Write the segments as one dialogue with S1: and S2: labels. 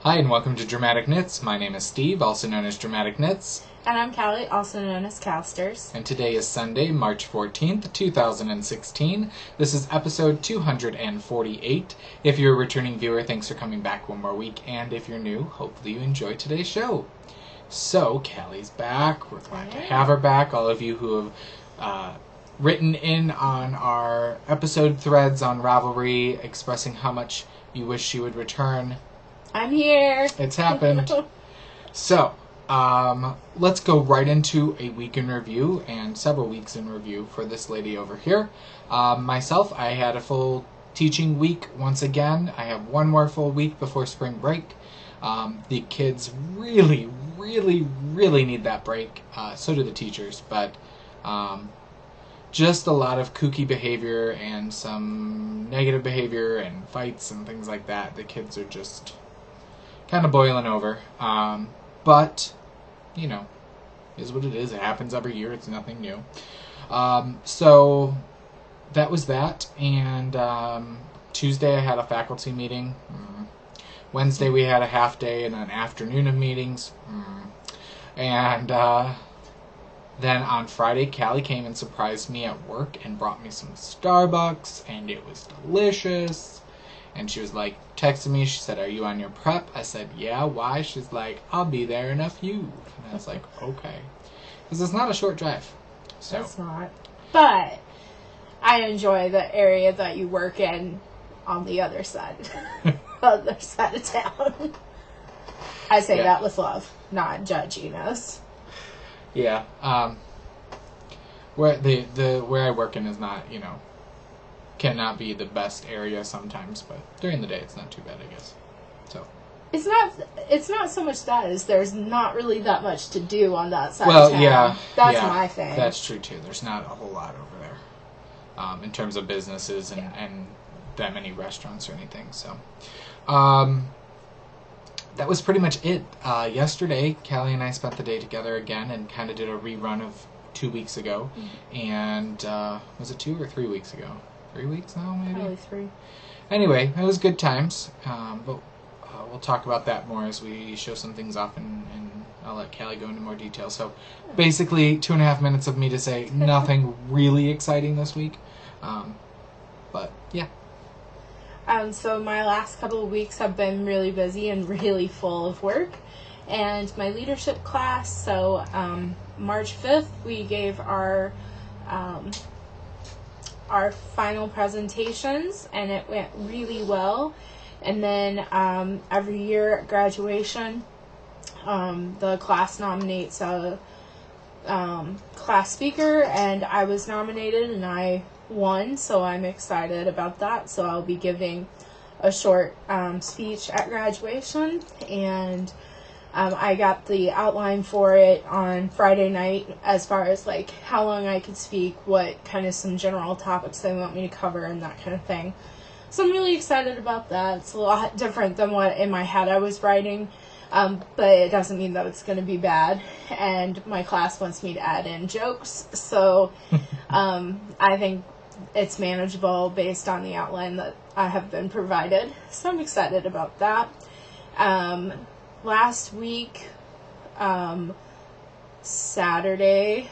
S1: Hi, and welcome to Dramatic Knits. My name is Steve, also known as Dramatic Knits.
S2: And I'm Callie, also known as Calsters.
S1: And today is Sunday, March 14th, 2016. This is episode 248. If you're a returning viewer, thanks for coming back one more week. And if you're new, hopefully you enjoy today's show. So, Callie's back. We're glad to have her back. All of you who have written in on our episode threads on Ravelry expressing how much you wish she would return.
S2: I'm here.
S1: It's happened. So, let's go right into a week in review and several weeks in review for this lady over here. Myself, I had a full teaching week once again. I have one more full week before spring break. The kids really need that break. So do the teachers, but just a lot of kooky behavior and some negative behavior and fights and things like that. The kids are just kind of boiling over. But, you know, is what it is. It happens every year. It's nothing new. So that was that. And Tuesday I had a faculty meeting. Wednesday we had a half day and an afternoon of meetings. And then on Friday, Callie came and surprised me at work and brought me some Starbucks, and it was delicious. And she was like, texting me, she said, "Are you on your prep?" I said, "Yeah, why?" She's like, "I'll be there in a few." And I was like, okay. Because it's not a short drive. So.
S2: It's not. But I enjoy the area that you work in on the other side. Other side of town. I say that with love, not judging us.
S1: Yeah. Where where I work in is not, cannot be the best area sometimes, but during the day it's not too bad, I guess. So
S2: it's not so much that as there's not really that much to do on that side
S1: well,
S2: of town.
S1: Yeah.
S2: That's my thing.
S1: That's true too. There's not a whole lot over there. In terms of businesses and that many restaurants or anything. So that was pretty much it. Yesterday, Callie and I spent the day together again and kind of did a rerun of 2 weeks ago. And was it 2 or 3 weeks ago? 3 weeks now, maybe?
S2: Probably 3.
S1: Anyway, it was good times. But we'll talk about that more as we show some things off, and I'll let Callie go into more detail. So basically 2.5 minutes of me to say nothing really exciting this week. But yeah.
S2: So my last couple of weeks have been really busy and really full of work. And my leadership class, so March 5th, we gave our final presentations, and it went really well. And then every year at graduation, the class nominates a class speaker, and I was nominated and I won, so I'm excited about that. So I'll be giving a short speech at graduation, and I got the outline for it on Friday night as far as like how long I could speak, what kind of some general topics they want me to cover, and that kind of thing. So I'm really excited about that. It's a lot different than what in my head I was writing, but it doesn't mean that it's going to be bad. And my class wants me to add in jokes, so I think it's manageable based on the outline that I have been provided. So I'm excited about that. Last week, Saturday,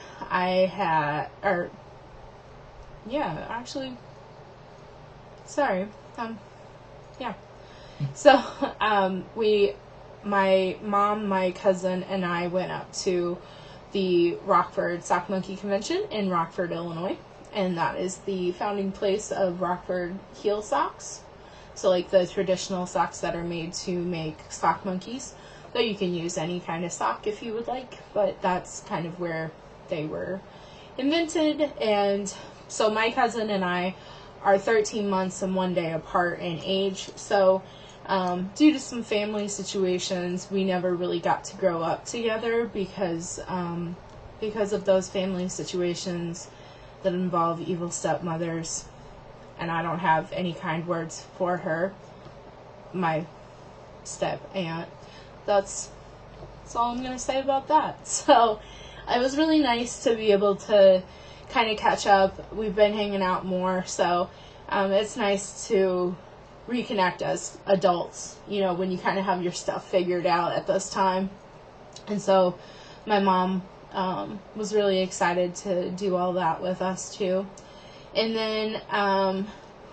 S2: So, my mom, my cousin, and I went up to the Rockford Sock Monkey Convention in Rockford, Illinois. And that is the founding place of Rockford heel socks. So, like the traditional socks that are made to make sock monkeys. Though you can use any kind of sock if you would like, but that's kind of where they were invented. And so my cousin and I are 13 months and 1 day apart in age. So due to some family situations, we never really got to grow up together because of those family situations that involve evil stepmothers. And I don't have any kind words for her, my step aunt. That's all I'm going to say about that. So it was really nice to be able to kind of catch up. We've been hanging out more, so it's nice to reconnect as adults, when you kind of have your stuff figured out at this time. And so my mom was really excited to do all that with us too. And then,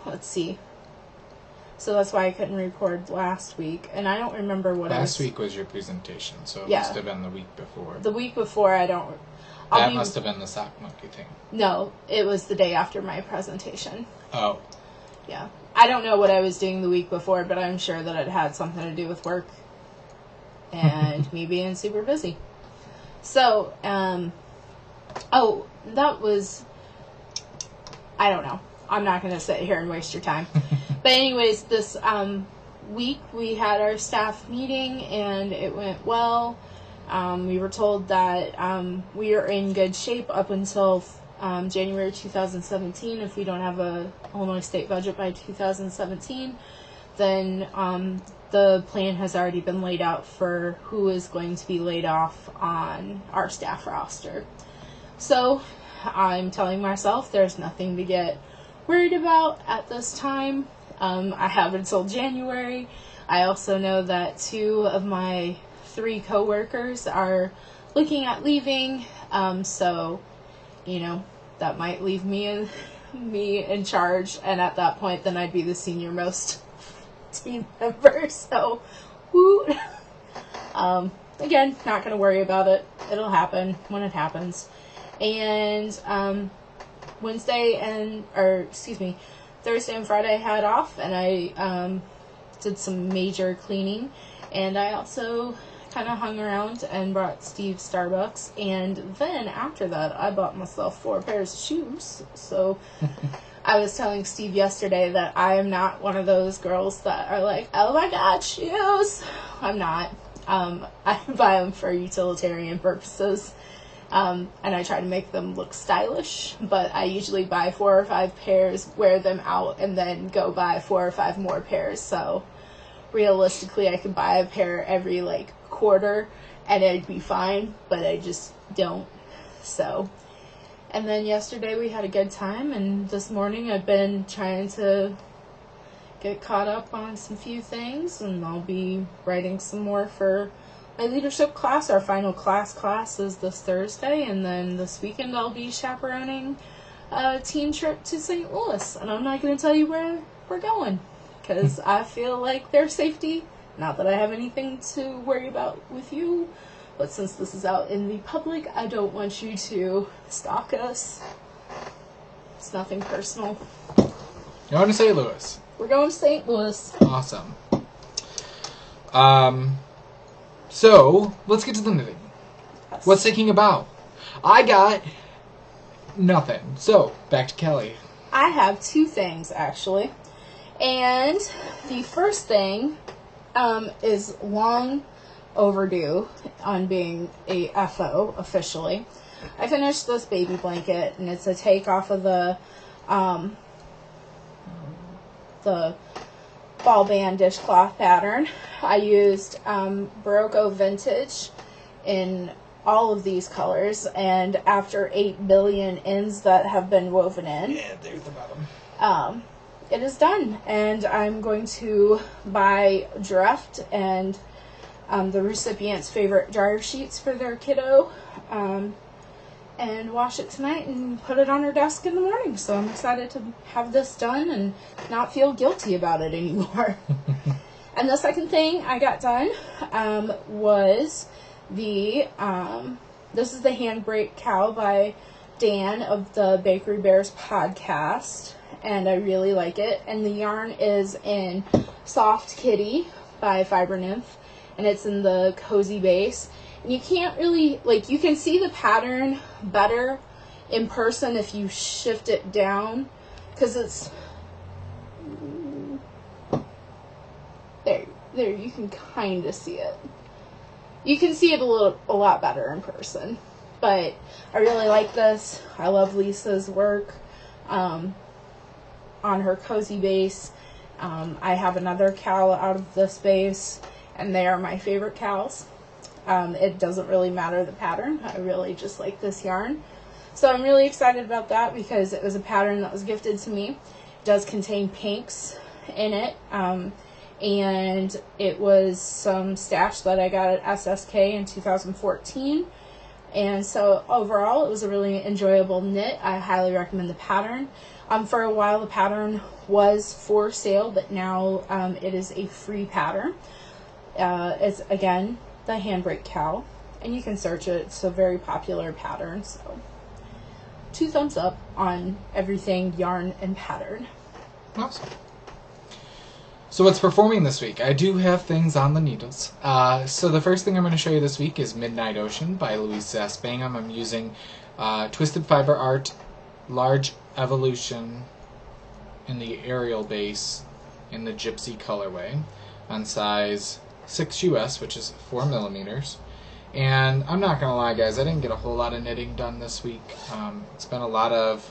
S2: let's see. So that's why I couldn't record last week. And I don't remember what
S1: Last week was your presentation, so it
S2: Yeah.
S1: must have been the week before.
S2: The week before,
S1: That must have been the sock monkey thing.
S2: No, it was the day after my presentation.
S1: Oh.
S2: Yeah. I don't know what I was doing the week before, but I'm sure that it had something to do with work and me being super busy. So, that was, I don't know. I'm not going to sit here and waste your time. But anyways, this week we had our staff meeting and it went well. We were told that we are in good shape up until January 2017. If we don't have a Illinois state budget by 2017, then the plan has already been laid out for who is going to be laid off on our staff roster. So I'm telling myself there's nothing to get worried about at this time. I have until January. I also know that 2 of my 3 coworkers are looking at leaving, so that might leave me in charge, and at that point then I'd be the senior most team member. So woo. Again, not gonna worry about it. It'll happen when it happens. And Thursday and Friday I had off, and I did some major cleaning, and I also kind of hung around and brought Steve Starbucks, and then after that I bought myself 4 pairs of shoes. So I was telling Steve yesterday that I am not one of those girls that are like, oh my god, shoes. I'm not. I buy them for utilitarian purposes, and I try to make them look stylish, but I usually buy 4 or 5 pairs, wear them out, and then go buy 4 or 5 more pairs. So realistically I could buy a pair every quarter and it'd be fine, but I just don't. So, and then yesterday we had a good time, and this morning I've been trying to get caught up on some few things, and I'll be writing some more for my leadership class. Our final class is this Thursday, and then this weekend I'll be chaperoning a teen trip to St. Louis, and I'm not going to tell you where we're going because I feel like their safety, not that I have anything to worry about with you, but since this is out in the public, I don't want you to stalk us. It's nothing personal.
S1: You're going to St. Louis.
S2: We're going to St. Louis.
S1: Awesome. So, let's get to the knitting.
S2: Yes.
S1: What's thinking about? I got nothing. So, back to Kelly.
S2: I have 2 things, actually. And the first thing is long overdue on being a FO officially. I finished this baby blanket, and it's a take off of the ball band dishcloth pattern. I used Barocco Vintage in all of these colors, and after 8 billion ends that have been woven in,
S1: Yeah, there's the bottom.
S2: it is done, and I'm going to buy Dreft and the recipient's favorite dryer sheets for their kiddo, and wash it tonight and put it on her desk in the morning. So I'm excited to have this done and not feel guilty about it anymore. And the second thing I got done was this is the Handbrake Cow by Dan of the Bakery Bears podcast, and I really like it. And the yarn is in Soft Kitty by Fiber Nymph, and it's in the cozy base. And you can't really, you can see the pattern better in person if you shift it down, because it's there you can kind of see it. You can see it a lot better in person. But I really like this. I love Lisa's work on her cozy base. I have another cowl out of this base, and they are my favorite cowls. It doesn't really matter the pattern. I really just like this yarn. So I'm really excited about that because it was a pattern that was gifted to me. It does contain pinks in it. And it was some stash that I got at SSK in 2014. And so overall, it was a really enjoyable knit. I highly recommend the pattern. For a while, the pattern was for sale, but now it is a free pattern. It's, again, the Handbrake Cow. And you can search it. It's a very popular pattern. So 2 thumbs up on everything yarn and pattern.
S1: Awesome. So what's performing this week? I do have things on the needles. So the first thing I'm going to show you this week is Midnight Ocean by Louise Sass Bingham. I'm using Twisted Fiber Art Large Evolution in the Aerial base in the Gypsy colorway on size 6 US, which is 4 millimeters. And I'm not going to lie, guys, I didn't get a whole lot of knitting done this week. It's been a lot of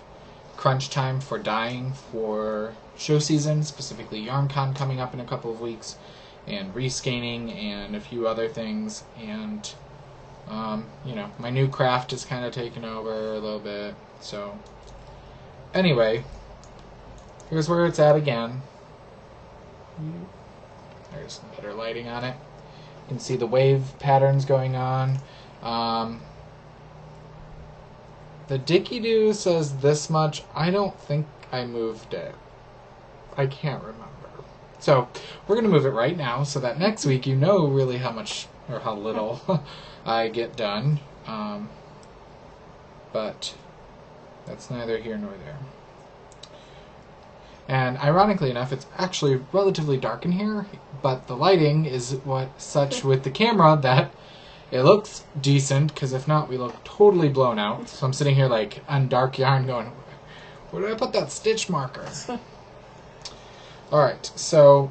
S1: crunch time for dyeing for show season, specifically YarnCon coming up in a couple of weeks, and rescanning and a few other things. And, you know, my new craft is kind of taken over a little bit. So, anyway, here's where it's at again. There's some better lighting on it. You can see the wave patterns going on. The Dicky-Doo says this much. I don't think I moved it. I can't remember. So we're going to move it right now so that next week you know really how much or how little I get done. But that's neither here nor there. And ironically enough, it's actually relatively dark in here, but the lighting is such with the camera that it looks decent, because if not, we look totally blown out. So I'm sitting here like on dark yarn going, where did I put that stitch marker? Alright, so,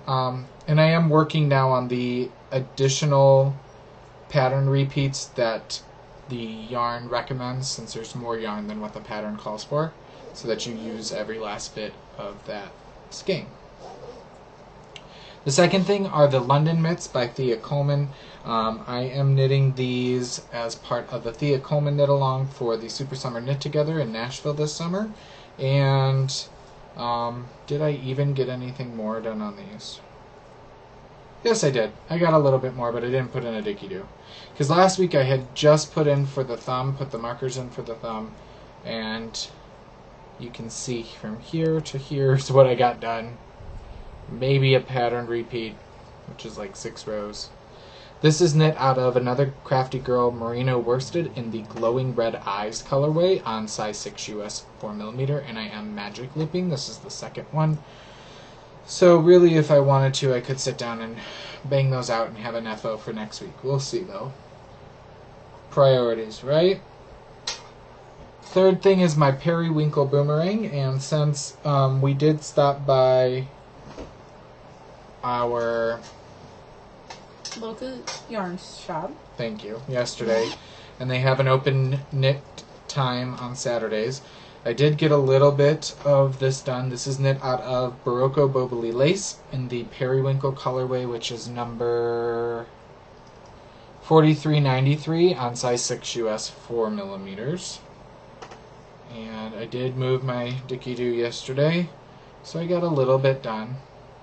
S1: and I am working now on the additional pattern repeats that the yarn recommends, since there's more yarn than what the pattern calls for, so that you use every last bit of that skein. The second thing are the London Mitts by Thea Coleman. I am knitting these as part of the Thea Coleman knit along for the Super Summer Knit Together in Nashville this summer. And did I even get anything more done on these? Yes, I did. I got a little bit more, but I didn't put in a Dicky-Doo. Because last week I had just put in for the thumb, put the markers in for the thumb, and you can see from here to here is what I got done. Maybe a pattern repeat, which is like 6 rows. This is knit out of another Crafty Girl merino worsted in the Glowing Red Eyes colorway on size 6 US 4 millimeter, and I am magic looping. This is the second one. So really, if I wanted to, I could sit down and bang those out and have an FO for next week. We'll see, though. Priorities, right? Third thing is my Periwinkle boomerang, and since we did stop by our
S2: local yarn shop,
S1: thank you, yesterday, and they have an open knit time on Saturdays, I did get a little bit of this done. This is knit out of Barocco Boboli lace in the Periwinkle colorway, which is number 4393 on size 6 US 4 millimeters. And I did move my Dicky-Doo yesterday, so I got a little bit done.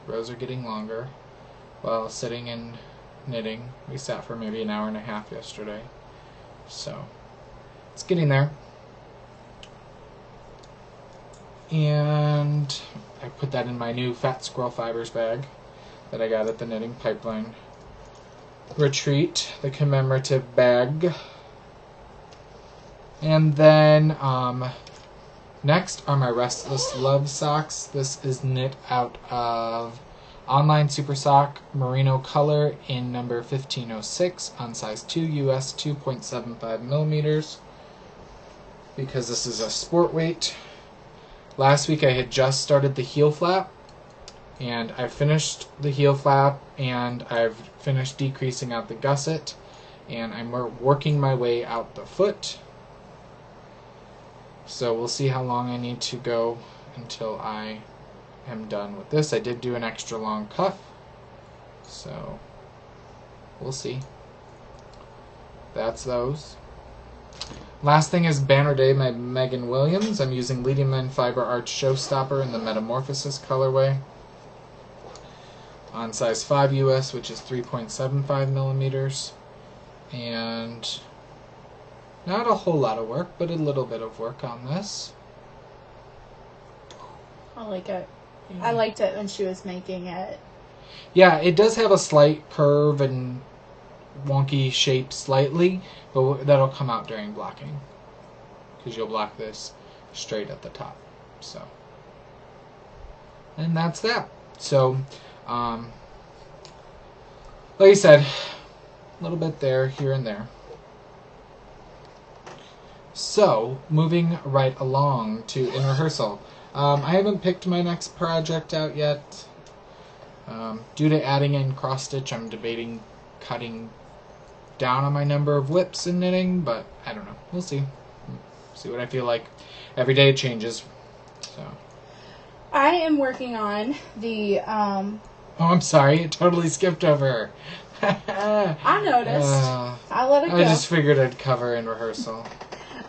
S1: Rows are getting longer while sitting and knitting. We sat for maybe an hour and a half yesterday, so it's getting there. And I put that in my new Fat Squirrel Fibers bag that I got at the Knitting Pipeline retreat, the commemorative bag. And then next are my Restless Love socks. This is knit out of Online Super Sock Merino Color in number 1506 on size 2 US 2.75 millimeters, because this is a sport weight. Last week I had just started the heel flap, and I finished the heel flap, and I've finished decreasing out the gusset, and I'm working my way out the foot. So we'll see how long I need to go until I am done with this. I did do an extra long cuff, so we'll see. That's those. Last thing is Banner Day by Megan Williams. I'm using Leading Men Fiber Arts Showstopper in the Metamorphosis colorway. on size 5 US, which is 3.75 millimeters. And not a whole lot of work, but a little bit of work on this.
S2: I like it. I liked it when she was making it.
S1: Yeah, it does have a slight curve and wonky shape slightly, but that'll come out during blocking. Because you'll block this straight at the top. So, and that's that. So, like I said, a little bit there, here and there. So, moving right along to in rehearsal. I haven't picked my next project out yet. Due to adding in cross stitch, I'm debating cutting down on my number of whips in knitting, but I don't know. We'll see. See what I feel like. Every day it changes. So.
S2: I am working on the.
S1: Oh, I'm sorry. It totally skipped over.
S2: I noticed. I let it go.
S1: I just figured I'd cover in rehearsal.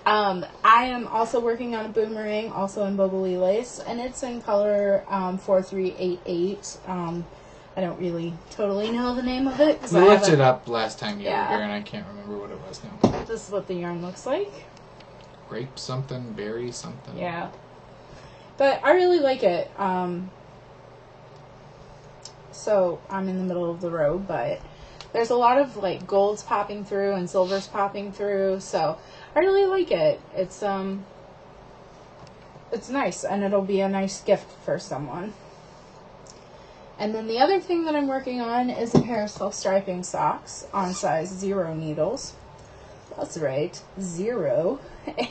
S2: I am also working on a boomerang, also in Bubbly Lace, and it's in color 4388. I don't really totally know the name of it.
S1: We looked it up last time you were here, and I can't remember what it was now.
S2: This is what the yarn looks like.
S1: Grape something, berry something.
S2: Yeah. But I really like it. So I'm in the middle of the road, but there's a lot of like golds popping through and silvers popping through, so I really like it. It's nice, and it'll be a nice gift for someone. And then the other thing that I'm working on is a pair of self-striping socks on size 0 needles. That's right, 0.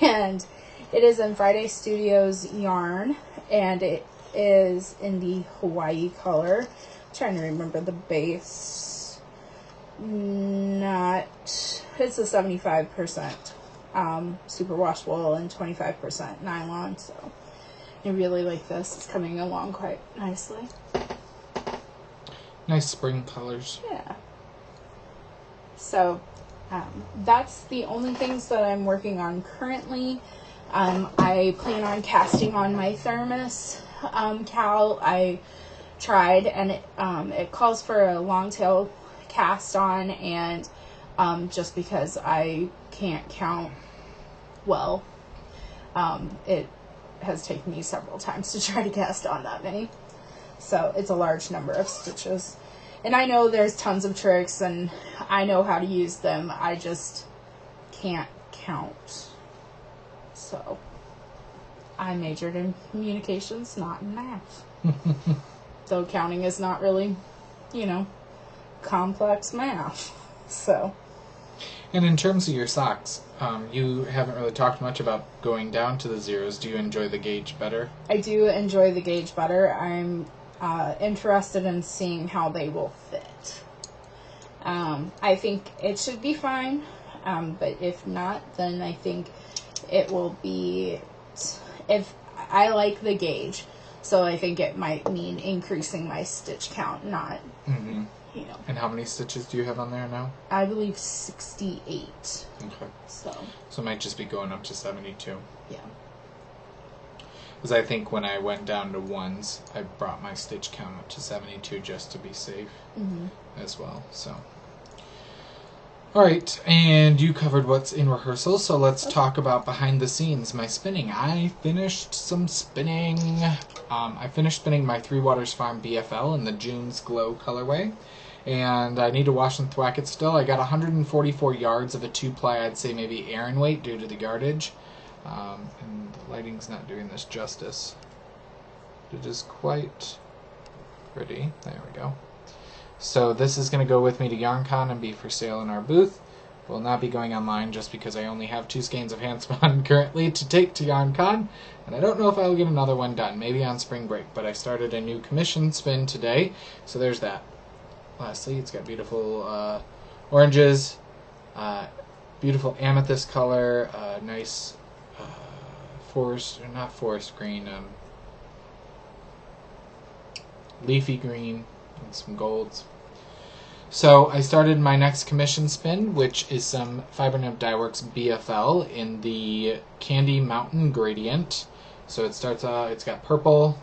S2: And it is in Friday Studios yarn, and it is in the Hawaii color. I'm trying to remember the base. It's a 75% superwash wool and 25% nylon, so I really like this. It's coming along quite nicely.
S1: Nice spring colors.
S2: Yeah. So that's the only things that I'm working on currently. I plan on casting on my thermos cowl. I tried, and it calls for a long tail cast on, and just because I can't count well, it has taken me several times to try to cast on that many. So it's a large number of stitches. And I know there's tons of tricks, and I know how to use them. I just can't count. So I majored in communications, not in math. Though counting is not really, complex math. So.
S1: And in terms of your socks, you haven't really talked much about going down to the zeros. Do you enjoy the gauge better?
S2: I do enjoy the gauge better. I'm interested in seeing how they will fit. I think it should be fine, but if not, then I think it will be, if I like the gauge, so I think it might mean increasing my stitch count, not,
S1: And how many stitches do you have on there now?
S2: I believe 68.
S1: Okay.
S2: So
S1: it might just be going up to 72.
S2: Yeah.
S1: Because I think when I went down to ones, I brought my stitch count up to 72 just to be safe as well. So, all right, and you covered what's in rehearsal, so let's talk about behind the scenes. My spinning. I finished some spinning. I finished spinning my Three Waters Farm BFL in the June's Glow colorway, and I need to wash and thwack it still. I got 144 yards of a 2-ply, I'd say maybe Aran weight due to the yardage. And the lighting's not doing this justice. It is quite pretty. There we go. So this is going to go with me to YarnCon and be for sale in our booth. Will not be going online just because I only have 2 skeins of handspun currently to take to YarnCon, and I don't know if I'll get another one done, maybe on spring break, but I started a new commission spin today, so there's that. Lastly, it's got beautiful oranges, beautiful amethyst color, nice forest green, leafy green, and some golds. So I started my next commission spin, which is some Fiber Nymph Dyeworks BFL in the Candy Mountain Gradient. So it starts, it's got purple,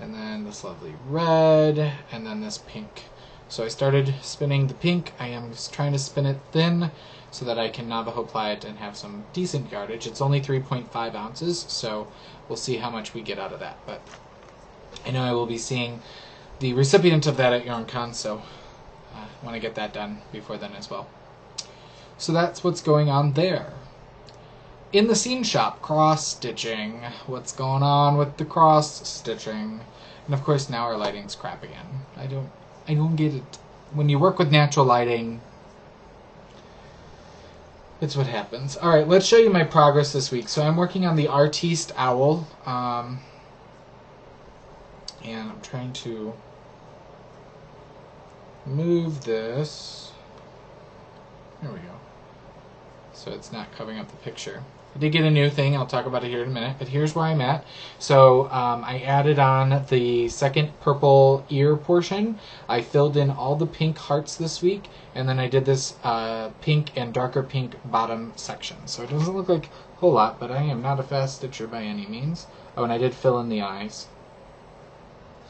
S1: and then this lovely red, and then this pink. So I started spinning the pink. I am just trying to spin it thin so that I can Navajo ply it and have some decent yardage. It's only 3.5 ounces, so we'll see how much we get out of that. But I know I will be seeing the recipient of that at YarnCon, so I want to get that done before then as well. So that's what's going on there. In the scene shop, cross-stitching. What's going on with the cross-stitching? And of course now our lighting's crap again. I don't get it. When you work with natural lighting, it's what happens. Alright, let's show you my progress this week. So I'm working on the Artiste Owl. And I'm trying to move this. There we go. So it's not covering up the picture. I did get a new thing. I'll talk about it here in a minute. But here's where I'm at. So I added on the second purple ear portion. I filled in all the pink hearts this week. And then I did this pink and darker pink bottom section. So it doesn't look like a whole lot, but I am not a fast stitcher by any means. Oh, and I did fill in the eyes.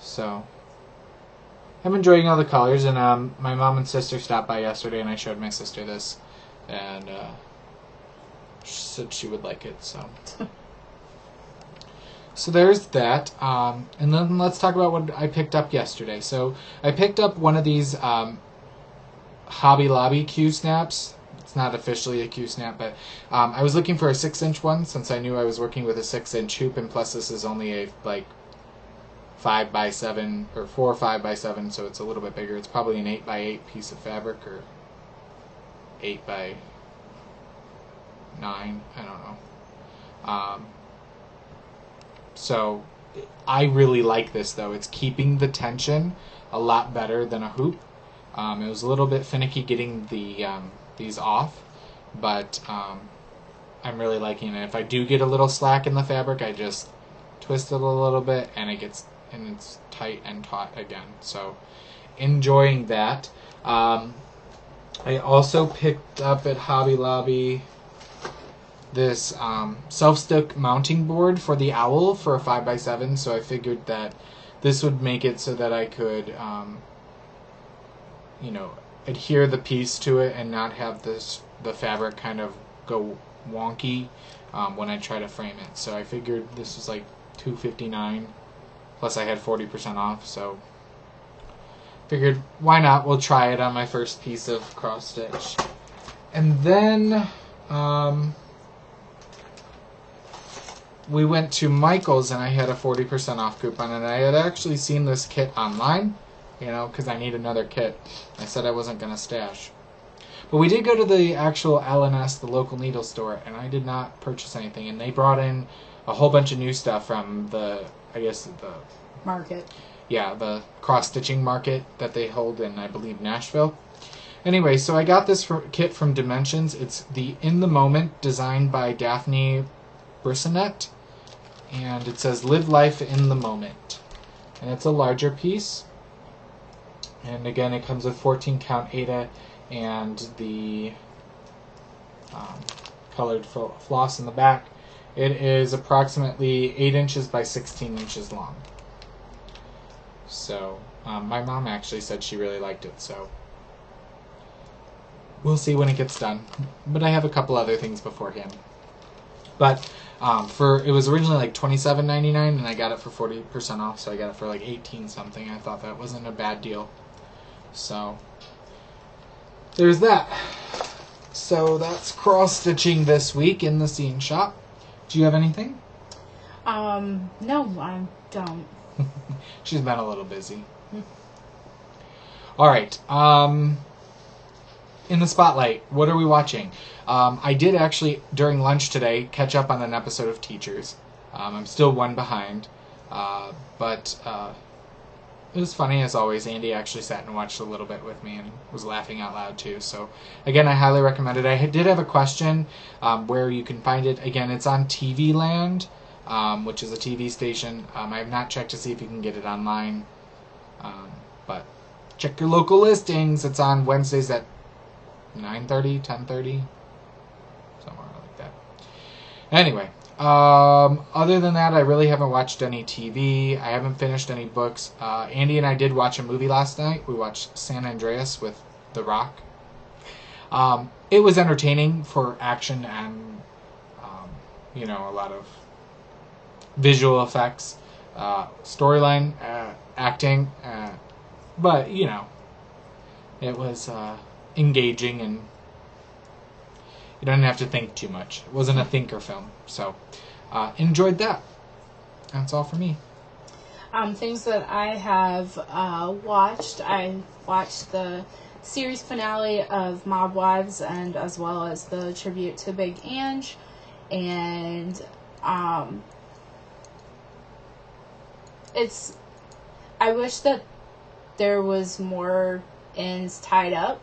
S1: So I'm enjoying all the colors. And my mom and sister stopped by yesterday, and I showed my sister this. And she said she would like it, so. So there's that. And then let's talk about what I picked up yesterday. So I picked up one of these Hobby Lobby Q-snaps. It's not officially a Q-snap, but I was looking for a 6-inch one since I knew I was working with a 6-inch hoop, and plus this is only a 5x7 or 4 or 5x7, so it's a little bit bigger. It's probably an 8x8 piece of fabric, or 8x9, I don't know. So I really like this though. It's keeping the tension a lot better than a hoop. It was a little bit finicky getting the these off, but I'm really liking it. If I do get a little slack in the fabric, I just twist it a little bit and it's tight and taut again. So enjoying that. I also picked up at Hobby Lobby this self-stick mounting board for the owl for a 5x7, so I figured that this would make it so that I could adhere the piece to it and not have the fabric kind of go wonky when I try to frame it. So I figured this was like $2.59, plus I had 40% off, so figured, why not? We'll try it on my first piece of cross stitch. And then we went to Michael's and I had a 40% off coupon, and I had actually seen this kit online, because I need another kit. I said I wasn't going to stash. But we did go to the actual LNS, the local needle store, and I did not purchase anything. And they brought in a whole bunch of new stuff from the
S2: market.
S1: Yeah, the cross-stitching market that they hold in, I believe, Nashville. Anyway, so I got this kit from Dimensions. It's the In the Moment, designed by Daphne Brissonette. And it says, Live Life in the Moment. And it's a larger piece. And again, it comes with 14 count Aida and the colored floss in the back. It is approximately 8 inches by 16 inches long. So, my mom actually said she really liked it, so we'll see when it gets done. But I have a couple other things beforehand. But it was originally like $27.99, and I got it for 40% off, so I got it for like $18 something. I thought that wasn't a bad deal. So there's that. So that's cross stitching this week in the scene shop. Do you have anything?
S2: No, I don't.
S1: She's been a little busy. All right. In the spotlight, what are we watching? I did actually, during lunch today, catch up on an episode of Teachers. I'm still one behind. But it was funny, as always. Andy actually sat and watched a little bit with me and was laughing out loud, too. So, again, I highly recommend it. I did have a question where you can find it. Again, it's on TV Land, which is a TV station. I have not checked to see if you can get it online. But check your local listings. It's on Wednesdays at 9:30, 10:30, somewhere like that. Anyway, Other than that, I really haven't watched any TV. I haven't finished any books. Andy and I did watch a movie last night. We watched San Andreas with The Rock. It was entertaining for action and, a lot of visual effects, storyline, acting, but, it was engaging and you don't have to think too much. It wasn't a thinker film, so enjoyed that. That's all for me.
S2: Things that I have watched. I watched the series finale of Mob Wives, and as well as the tribute to Big Ange, and I wish that there was more ends tied up,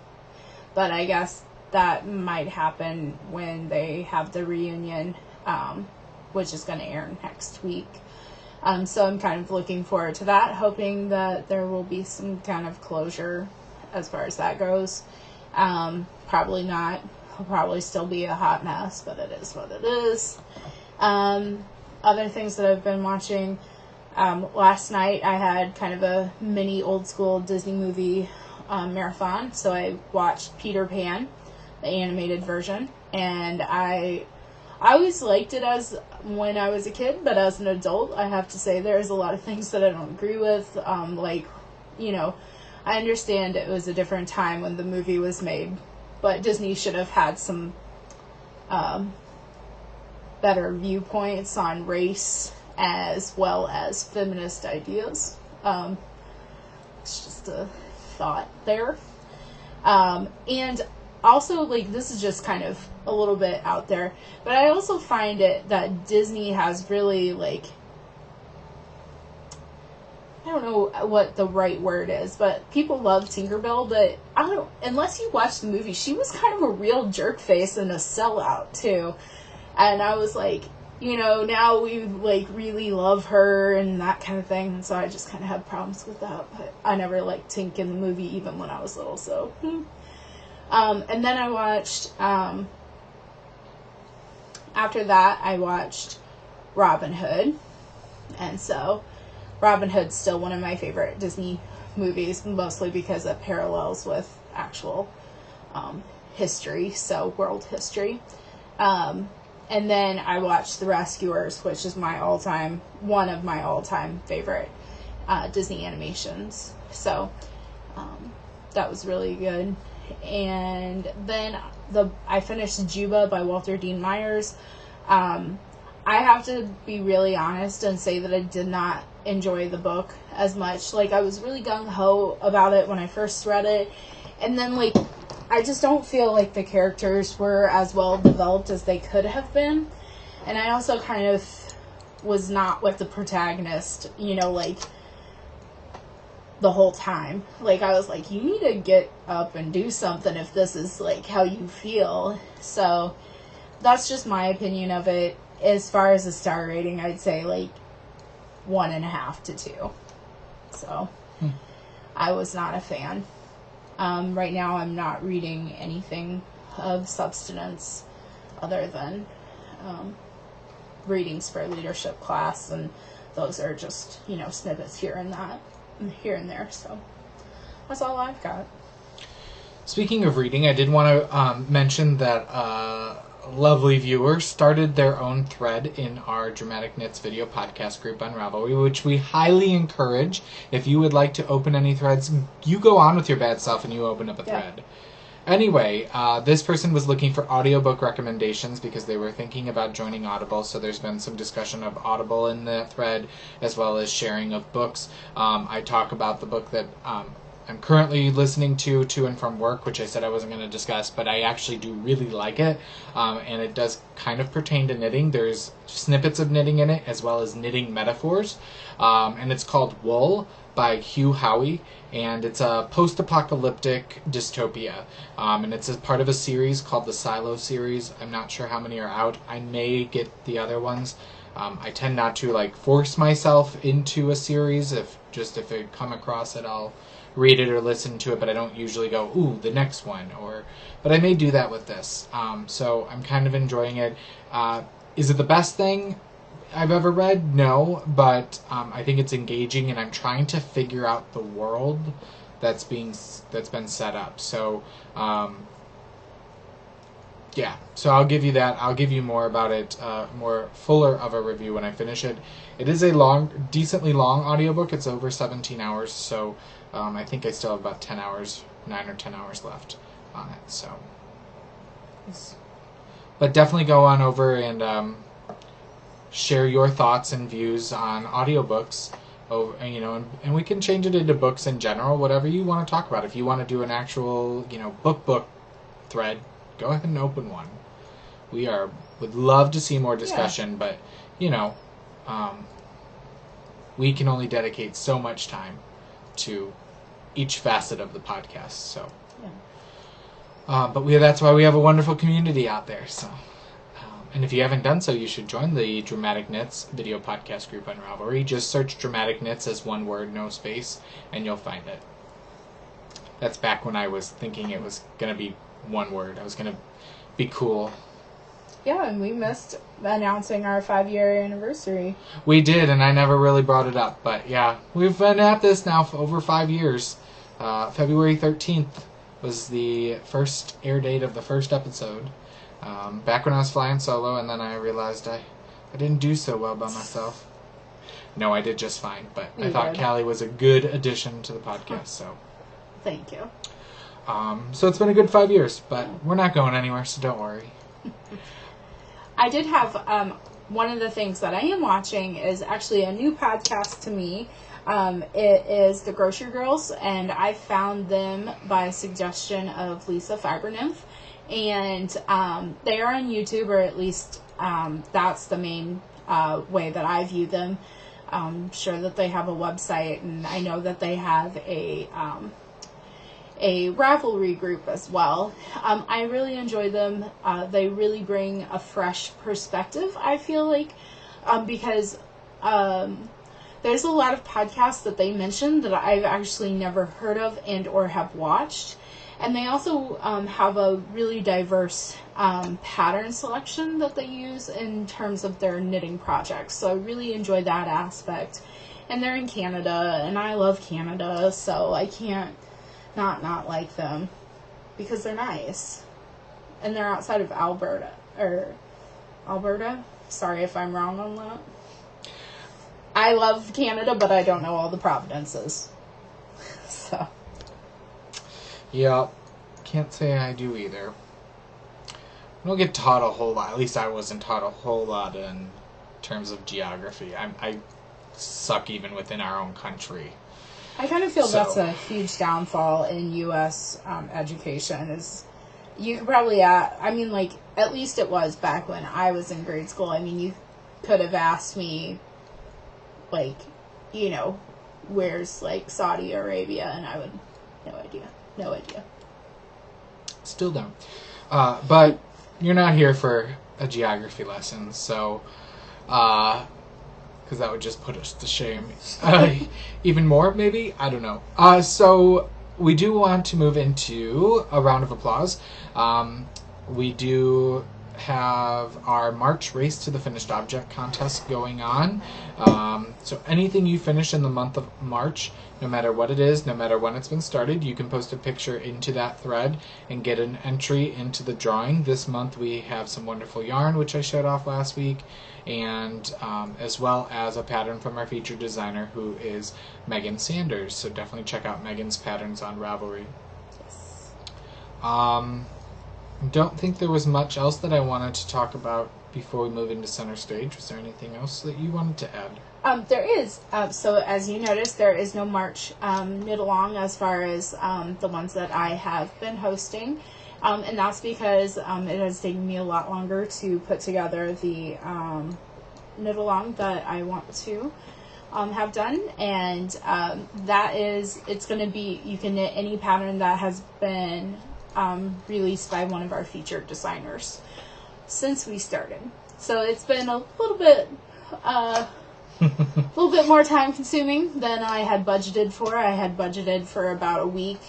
S2: but I guess that might happen when they have the reunion, which is going to air next week. So I'm kind of looking forward to that, hoping that there will be some kind of closure as far as that goes. Probably not. It'll probably still be a hot mess, but it is what it is. Other things that I've been watching. Last night I had kind of a mini old school Disney movie marathon, so I watched Peter Pan, the animated version, and I always liked it as when I was a kid, but as an adult, I have to say there's a lot of things that I don't agree with. I understand it was a different time when the movie was made, but Disney should have had some better viewpoints on race as well as feminist ideas. It's just a thought there. And also, this is just kind of a little bit out there, but I also find it that Disney has really, I don't know what the right word is, but people love Tinkerbell, but unless you watch the movie, she was kind of a real jerk face and a sellout, too. And I was like, now we, really love her and that kind of thing, and so I just kind of have problems with that, but I never liked Tink in the movie, even when I was little, so, and then I watched, after that, I watched Robin Hood, and so Robin Hood's still one of my favorite Disney movies, mostly because it parallels with actual history, so world history. And then I watched The Rescuers, which is one of my all-time favorite Disney animations. So that was really good. And then I finished Juba by Walter Dean Myers. I have to be really honest and say that I did not enjoy the book as much. I was really gung-ho about it when I first read it. And then, I just don't feel like the characters were as well developed as they could have been. And I also kind of was not with the protagonist, the whole time. I was like, you need to get up and do something if this is, how you feel. So, that's just my opinion of it. As far as a star rating, I'd say, 1.5 to 2. So, I was not a fan. Right now, I'm not reading anything of substance other than readings for leadership class, and those are just, snippets here and there. So that's all I've got.
S1: Speaking of reading, I did want to mention that lovely viewer started their own thread in our Dramatic Knits video podcast group on Ravelry, which we highly encourage. If you would like to open any threads, you go on with your bad self and you open up a thread. Anyway, this person was looking for audiobook recommendations because they were thinking about joining Audible, so there's been some discussion of Audible in the thread, as well as sharing of books. I talk about the book that I'm currently listening to and from work, which I said I wasn't going to discuss, but I actually do really like it, and it does kind of pertain to knitting. There's snippets of knitting in it, as well as knitting metaphors, and it's called Wool by Hugh Howey, and it's a post-apocalyptic dystopia, and it's a part of a series called the Silo series. I'm not sure how many are out. I may get the other ones. I tend not to force myself into a series. If I come across it, I'll read it or listen to it, but I don't usually go, ooh, the next one. But I may do that with this. So I'm kind of enjoying it. Is it the best thing I've ever read? No, but I think it's engaging, and I'm trying to figure out the world that's been set up. So, yeah. So I'll give you that. I'll give you more about it, more fuller of a review when I finish it. It is a decently long audiobook. It's over 17 hours, so I think I still have about 9 or 10 hours left on it. So, but definitely go on over and share your thoughts and views on audiobooks. And we can change it into books in general, whatever you want to talk about. If you want to do an actual, book thread, go ahead and open one. Would love to see more discussion, but, we can only dedicate so much time to each facet of the podcast, so. Yeah. But that's why we have a wonderful community out there, so. And if you haven't done so, you should join the Dramatic Knits video podcast group on Ravelry. Just search Dramatic Knits as one word, no space, and you'll find it. That's back when I was thinking it was going to be one word. I was going to be cool.
S2: Yeah, and we missed announcing our 5-year anniversary.
S1: We did, and I never really brought it up. But yeah, we've been at this now for over 5 years. February 13th was the first air date of the first episode. Back when I was flying solo, and then I realized I didn't do so well by myself. No, I did just fine, but I thought Callie was a good addition to the podcast, so.
S2: Thank you.
S1: So it's been a good 5 years, but we're not going anywhere, so don't worry.
S2: I did have, one of the things that I am watching is actually a new podcast to me. It is The Grocery Girls, and I found them by suggestion of Lisa Fibernymph. And they are on YouTube, or at least that's the main way that I view them. I'm sure that they have a website, and I know that they have a Ravelry group as well. I really enjoy them. They really bring a fresh perspective, I feel like, because there's a lot of podcasts that they mention that I've actually never heard of and or have watched. And they also have a really diverse pattern selection that they use in terms of their knitting projects. So I really enjoy that aspect. And they're in Canada, and I love Canada, so I can't not like them because they're nice. And they're outside of Alberta. Sorry if I'm wrong on that. I love Canada, but I don't know all the provinces. So.
S1: Yeah, can't say I do either. I don't get taught a whole lot. At least I wasn't taught a whole lot in terms of geography. I suck even within our own country.
S2: I kind of feel that's a huge downfall in U.S. Education. Is you could probably, at least it was back when I was in grade school. I mean, you could have asked me, where's, Saudi Arabia, and I would, no idea.
S1: Still don't. But you're not here for a geography lesson, so, because that would just put us to shame. Even more, maybe? I don't know. So we do want to move into a round of applause. We do have our March Race to the Finished Object contest going on. So anything you finish in the month of March, no matter what it is, no matter when it's been started, you can post a picture into that thread and get an entry into the drawing. This month we have some wonderful yarn, which I showed off last week, and as well as a pattern from our featured designer, who is Megan Sanders. So definitely check out Megan's patterns on Ravelry.
S2: Yes.
S1: Don't think there was much else that I wanted to talk about before we move into center stage. Was there anything else that you wanted to add?
S2: There is. So as you noticed, there is no March knit-along as far as the ones that I have been hosting. And that's because it has taken me a lot longer to put together the knit-along that I want to have done. And it's going to be, you can knit any pattern that has been released by one of our featured designers since we started. So it's been a little bit more time consuming than I had budgeted for. I had budgeted for about a week,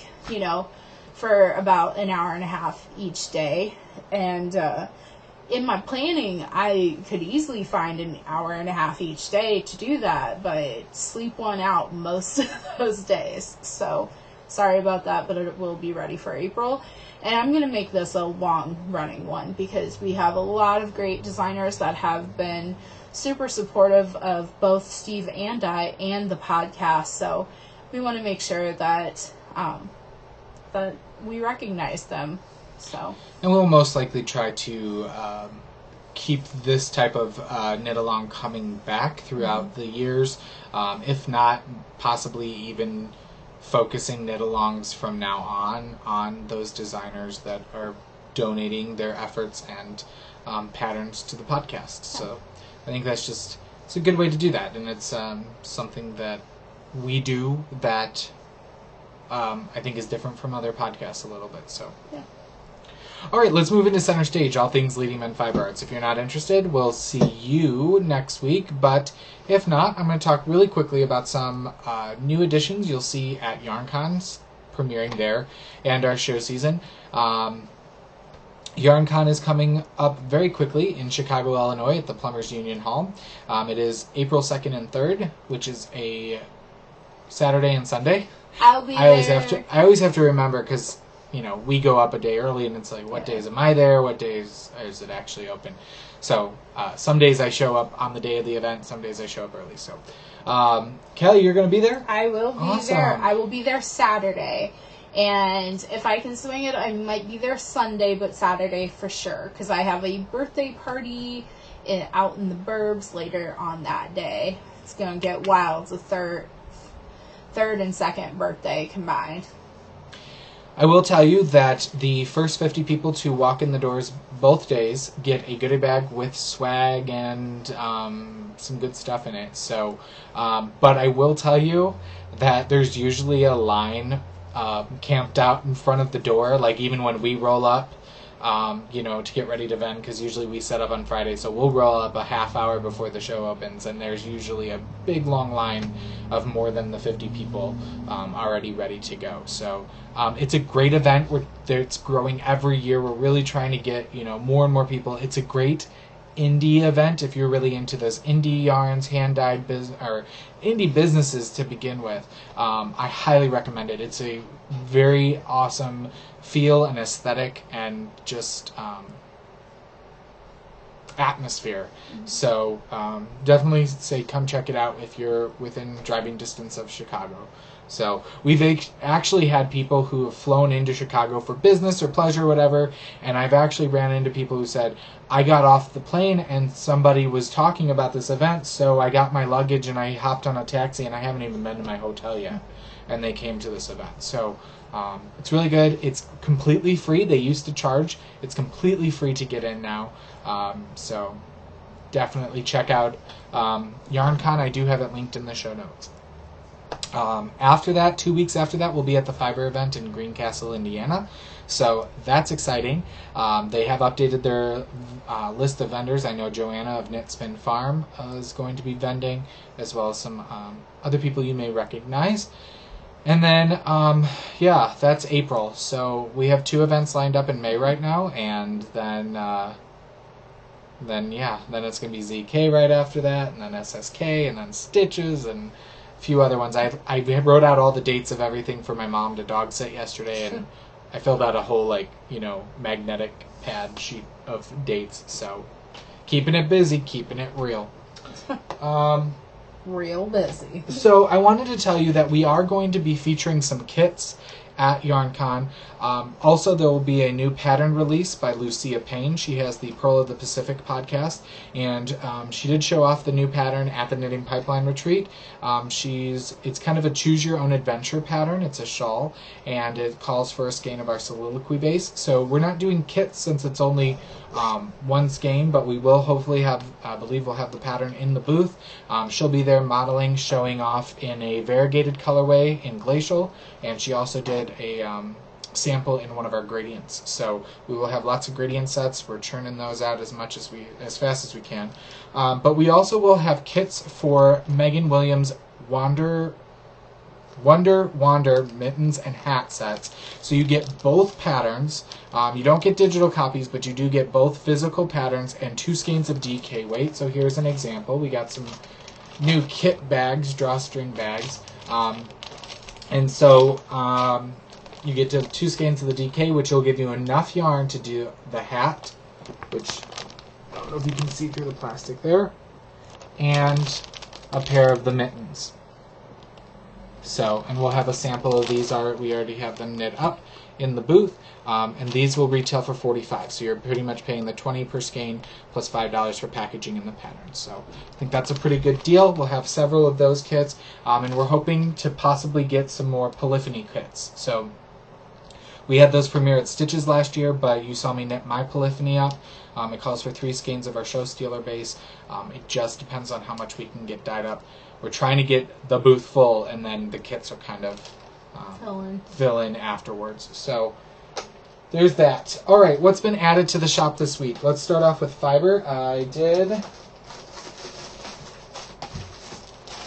S2: for about an hour and a half each day. And in my planning, I could easily find an hour and a half each day to do that, but sleep one out most of those days. So sorry about that, but it will be ready for April. And I'm going to make this a long-running one because we have a lot of great designers that have been super supportive of both Steve and I and the podcast. So we want to make sure that that we recognize them. So.
S1: And we'll most likely try to keep this type of knit-along coming back throughout the years. If not, possibly even focusing knit-alongs from now on those designers that are donating their efforts and patterns to the podcast. So I think it's a good way to do that, and it's something that we do that I think is different from other podcasts a little bit. So
S2: yeah.
S1: All right, let's move into Center Stage, all things Leading Men Fiber Arts. If you're not interested, we'll see you next week. But if not, I'm going to talk really quickly about some new additions you'll see at YarnCon, premiering there, and our show season. YarnCon is coming up very quickly in Chicago, Illinois at the Plumbers Union Hall. It is April 2nd and 3rd, which is a Saturday and Sunday.
S2: I'll be there.
S1: I always have to remember because we go up a day early, and it's like, what days am I there? What days is it actually open? So some days I show up on the day of the event. Some days I show up early. So, Kelly, you're going to be there?
S2: I will be there. I will be there Saturday. And if I can swing it, I might be there Sunday, but Saturday for sure. Because I have a birthday party out in the burbs later on that day. It's going to get wild. It's a third and second birthday combined.
S1: I will tell you that the first 50 people to walk in the doors both days get a goodie bag with swag and some good stuff in it. So, but I will tell you that there's usually a line camped out in front of the door, like even when we roll up, to get ready to vend, because usually we set up on Friday, so we'll roll up a half hour before the show opens, and there's usually a big long line of more than the 50 people already ready to go. So it's a great event. It's growing every year. We're really trying to get more and more people. It's a great indie event if you're really into those indie yarns, hand-dyed or indie businesses to begin with. I highly recommend it. It's a very awesome feel and aesthetic and just atmosphere. So definitely say come check it out if you're within driving distance of Chicago. So we've actually had people who have flown into Chicago for business or pleasure or whatever, and I've actually ran into people who said, I got off the plane and somebody was talking about this event, so I got my luggage and I hopped on a taxi and I haven't even been to my hotel yet. And they came to this event. So it's really good. It's completely free. They used to charge. It's completely free to get in now. So definitely check out YarnCon. I do have it linked in the show notes. After that, 2 weeks after that, we'll be at the Fiber event in Greencastle, Indiana. So that's exciting. They have updated their list of vendors. I know Joanna of Knit Spin Farm is going to be vending, as well as some other people you may recognize. And then, that's April. So we have 2 events lined up in May right now, and then it's going to be ZK right after that, and then SSK, and then Stitches, and a few other ones. I wrote out all the dates of everything for my mom to dog sit yesterday, and I filled out a whole magnetic pad sheet of dates. So keeping it busy, keeping it real.
S2: Real busy.
S1: So I wanted to tell you that we are going to be featuring some kits at YarnCon. Also, there will be a new pattern release by Lucia Payne. She has the Pearl of the Pacific podcast, and she did show off the new pattern at the Knitting Pipeline Retreat. It's kind of a choose-your-own-adventure pattern. It's a shawl, and it calls for a skein of our soliloquy base. So we're not doing kits since it's only one skein, but we will hopefully have, I believe we'll have the pattern in the booth. She'll be there modeling, showing off in a variegated colorway in Glacial, and she also did a sample in one of our gradients. So we will have lots of gradient sets. We're churning those out as fast as we can. But we also will have kits for Megan Williams' Wander Wonder Wander mittens and hat sets. So you get both patterns. You don't get digital copies, but you do get both physical patterns and 2 skeins of DK weight. So here's an example. We got some new kit bags, drawstring bags. And so you get to 2 skeins of the DK, which will give you enough yarn to do the hat, which I don't know if you can see through the plastic there, and a pair of the mittens. So, and we'll have a sample of these. We already have them knit up in the booth, and these will retail for $45. So you're pretty much paying the $20 per skein plus $5 for packaging in the pattern. So I think that's a pretty good deal. We'll have several of those kits, and we're hoping to possibly get some more polyphony kits. So we had those premiere at Stitches last year, but you saw me knit my polyphony up. It calls for 3 skeins of our show stealer base. It just depends on how much we can get dyed up. We're trying to get the booth full, and then the kits are kind of fill in afterwards. So there's that. All right, what's been added to the shop this week? Let's start off with fiber. I did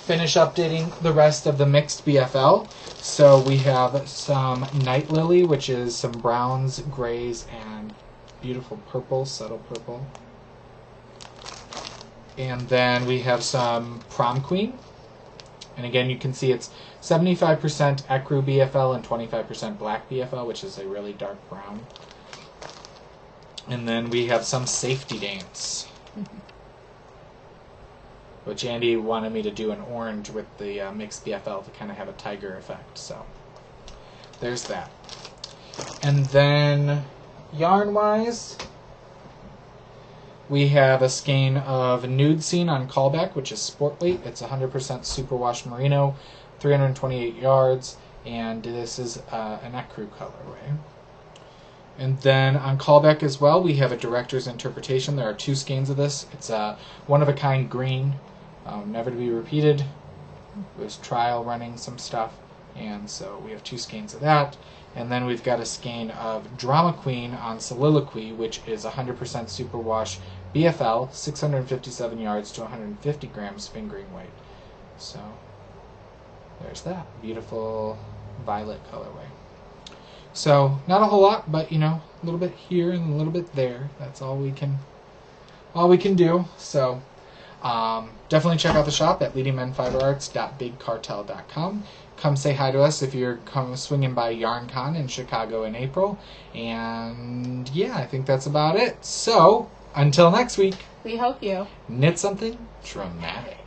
S1: finish updating the rest of the mixed BFL. So we have some Night Lily, which is some browns, grays, and beautiful purple, subtle purple. And then we have some Prom Queen. And again, you can see it's 75% Ecru BFL and 25% black BFL, which is a really dark brown. And then we have some Safety Dance, which Andy wanted me to do an orange with the mixed BFL to kind of have a tiger effect. So there's that. And then yarn-wise, we have a skein of Nude Scene on Callback, which is sport weight. It's 100% superwash merino, 328 yards, and this is an ecru colorway. And then on Callback as well, we have a director's interpretation. There are 2 skeins of this. It's a one-of-a-kind green, never to be repeated. It was trial running some stuff, and so we have 2 skeins of that. And then we've got a skein of Drama Queen on Soliloquy, which is 100% superwash BFL, 657 yards to 150 grams fingering weight. So there's that beautiful violet colorway. So not a whole lot, but a little bit here and a little bit there. That's all we can do. So definitely check out the shop at leadingmenfiberarts.bigcartel.com. Come say hi to us if you're swinging by YarnCon in Chicago in April. And yeah, I think that's about it. So until next week,
S2: we hope you
S1: knit something dramatic.